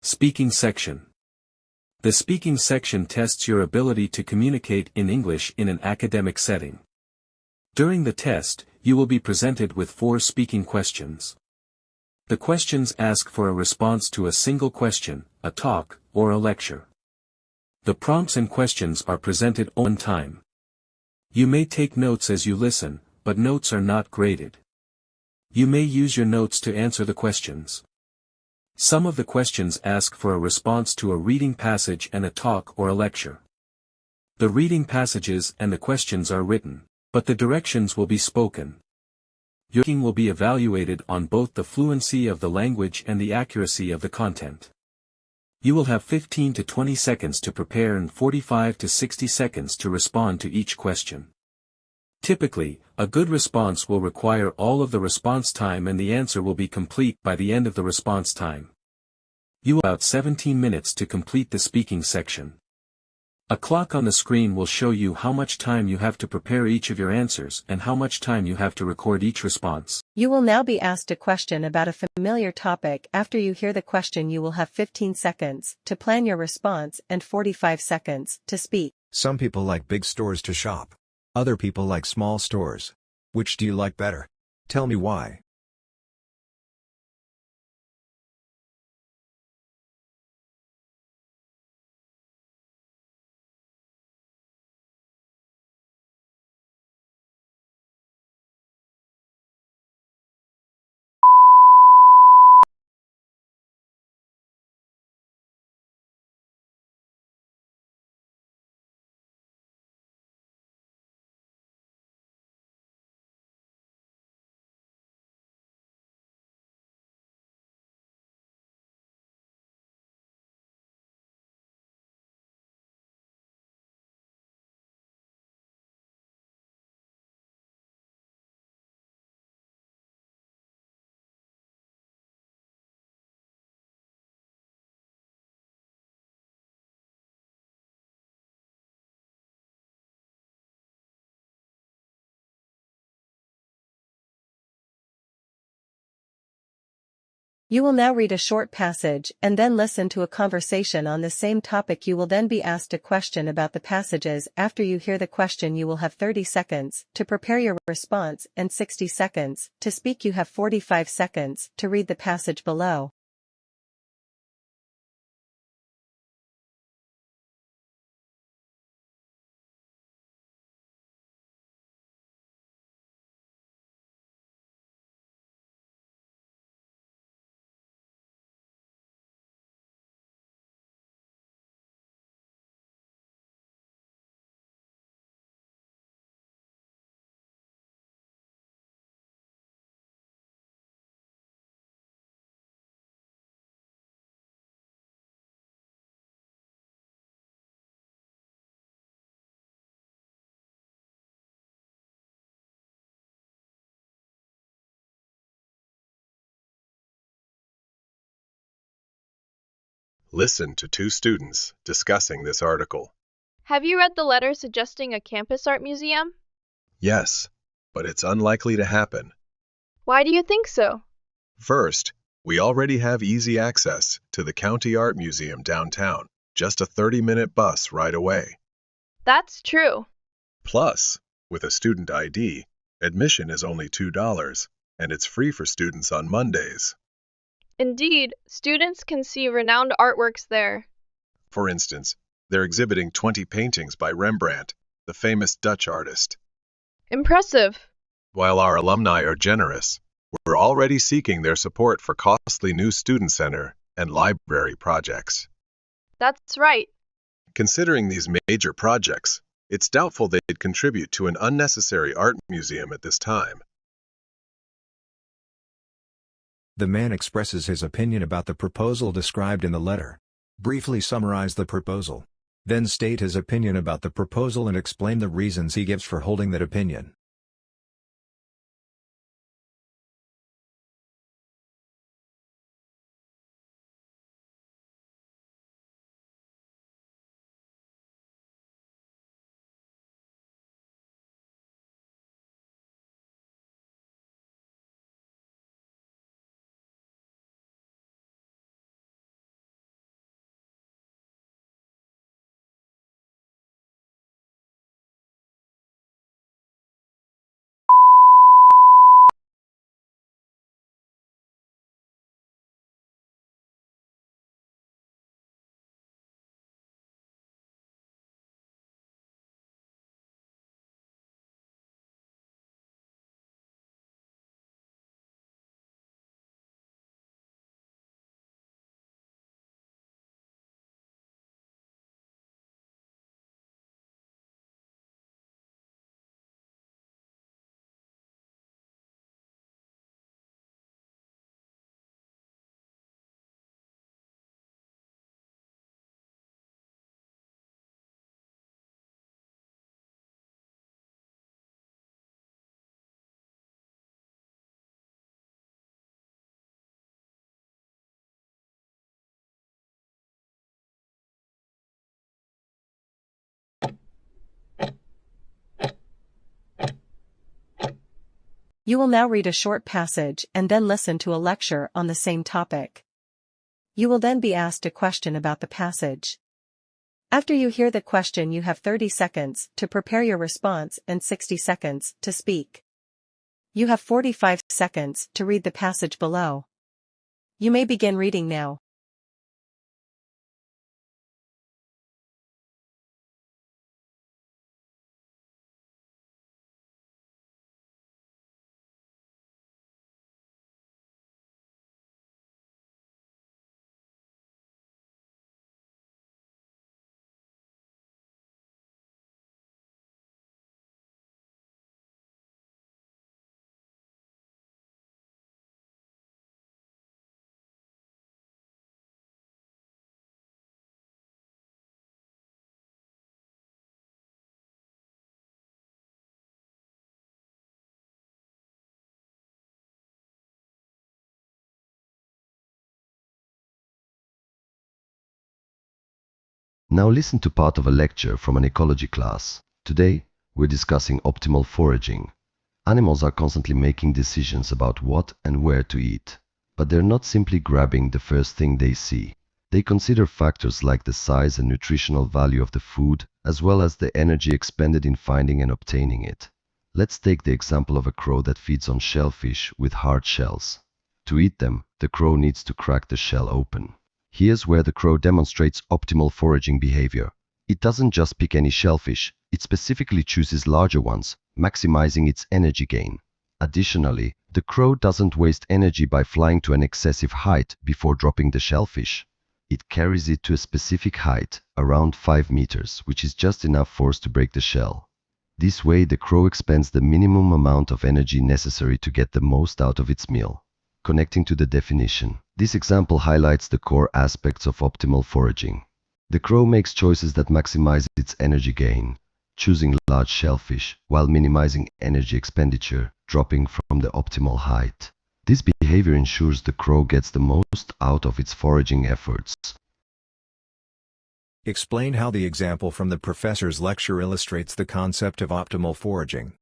Speaking section. The speaking section tests your ability to communicate in English in an academic setting. During the test, you will be presented with 4 speaking questions. The questions ask for a response to a single question, a talk, or a lecture. The prompts and questions are presented on time. You may take notes as you listen, but notes are not graded. You may use your notes to answer the questions. Some of the questions ask for a response to a reading passage and a talk or a lecture. The reading passages and the questions are written, but the directions will be spoken. Your speaking will be evaluated on both the fluency of the language and the accuracy of the content. You will have 15 to 20 seconds to prepare and 45 to 60 seconds to respond to each question. Typically, a good response will require all of the response time and the answer will be complete by the end of the response time. You will have about 17 minutes to complete the speaking section. A clock on the screen will show you how much time you have to prepare each of your answers and how much time you have to record each response. You will now be asked a question about a familiar topic. After you hear the question, you will have 15 seconds to plan your response and 45 seconds to speak. Some people like big stores to shop. Other people like small stores. Which do you like better? Tell me why. You will now read a short passage and then listen to a conversation on the same topic. You will then be asked a question about the passages. After you hear the question, you will have 30 seconds to prepare your response and 60 seconds to speak. You have 45 seconds to read the passage below. Listen to 2 students discussing this article. Have you read the letter suggesting a campus art museum? Yes, but it's unlikely to happen. Why do you think so? First, we already have easy access to the County Art Museum downtown, just a 30-minute bus ride away. That's true. Plus, with a student ID, admission is only $2, and it's free for students on Mondays. Indeed, students can see renowned artworks there. For instance, they're exhibiting 20 paintings by Rembrandt, the famous Dutch artist. Impressive. While our alumni are generous, we're already seeking their support for costly new student center and library projects. That's right. Considering these major projects, it's doubtful they'd contribute to an unnecessary art museum at this time. The man expresses his opinion about the proposal described in the letter. Briefly summarize the proposal. Then state his opinion about the proposal and explain the reasons he gives for holding that opinion. You will now read a short passage and then listen to a lecture on the same topic. You will then be asked a question about the passage. After you hear the question, you have 30 seconds to prepare your response and 60 seconds to speak. You have 45 seconds to read the passage below. You may begin reading now. Now listen to part of a lecture from an ecology class. Today, we're discussing optimal foraging. Animals are constantly making decisions about what and where to eat, but they're not simply grabbing the first thing they see. They consider factors like the size and nutritional value of the food, as well as the energy expended in finding and obtaining it. Let's take the example of a crow that feeds on shellfish with hard shells. To eat them, the crow needs to crack the shell open. Here's where the crow demonstrates optimal foraging behavior. It doesn't just pick any shellfish, it specifically chooses larger ones, maximizing its energy gain. Additionally, the crow doesn't waste energy by flying to an excessive height before dropping the shellfish. It carries it to a specific height, around 5 meters, which is just enough force to break the shell. This way, the crow expends the minimum amount of energy necessary to get the most out of its meal. Connecting to the definition, this example highlights the core aspects of optimal foraging. The crow makes choices that maximize its energy gain, choosing large shellfish while minimizing energy expenditure, dropping from the optimal height. This behavior ensures the crow gets the most out of its foraging efforts. Explain how the example from the professor's lecture illustrates the concept of optimal foraging.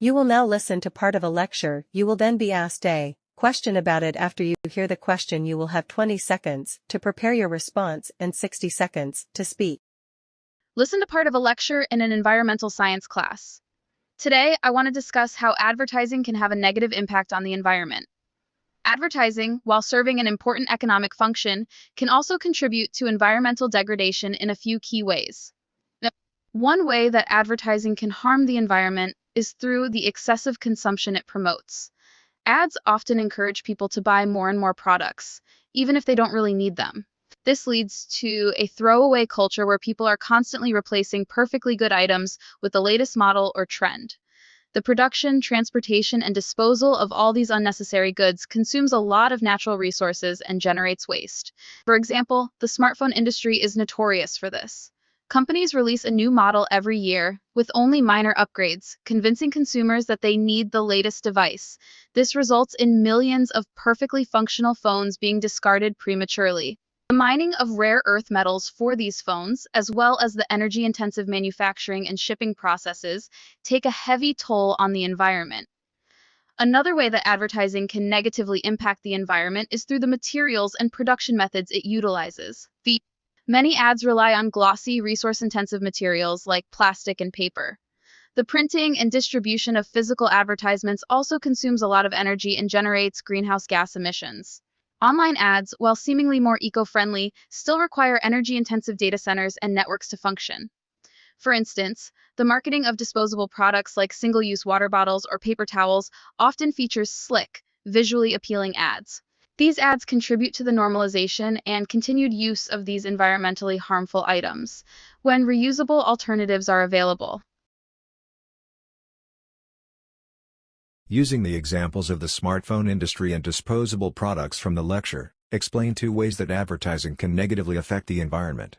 You will now listen to part of a lecture. You will then be asked a question about it. After you hear the question, you will have 20 seconds to prepare your response and 60 seconds to speak. Listen to part of a lecture in an environmental science class. Today, I want to discuss how advertising can have a negative impact on the environment. Advertising, while serving an important economic function, can also contribute to environmental degradation in a few key ways. One way that advertising can harm the environment is through the excessive consumption it promotes. Ads often encourage people to buy more and more products, even if they don't really need them. This leads to a throwaway culture where people are constantly replacing perfectly good items with the latest model or trend. The production, transportation, and disposal of all these unnecessary goods consumes a lot of natural resources and generates waste. For example, the smartphone industry is notorious for this. Companies release a new model every year, with only minor upgrades, convincing consumers that they need the latest device. This results in millions of perfectly functional phones being discarded prematurely. The mining of rare earth metals for these phones, as well as the energy-intensive manufacturing and shipping processes, take a heavy toll on the environment. Another way that advertising can negatively impact the environment is through the materials and production methods it utilizes. Many ads rely on glossy, resource-intensive materials like plastic and paper. The printing and distribution of physical advertisements also consumes a lot of energy and generates greenhouse gas emissions. Online ads, while seemingly more eco-friendly, still require energy-intensive data centers and networks to function. For instance, the marketing of disposable products like single-use water bottles or paper towels often features slick, visually appealing ads. These ads contribute to the normalization and continued use of these environmentally harmful items, when reusable alternatives are available. Using the examples of the smartphone industry and disposable products from the lecture, explain 2 ways that advertising can negatively affect the environment.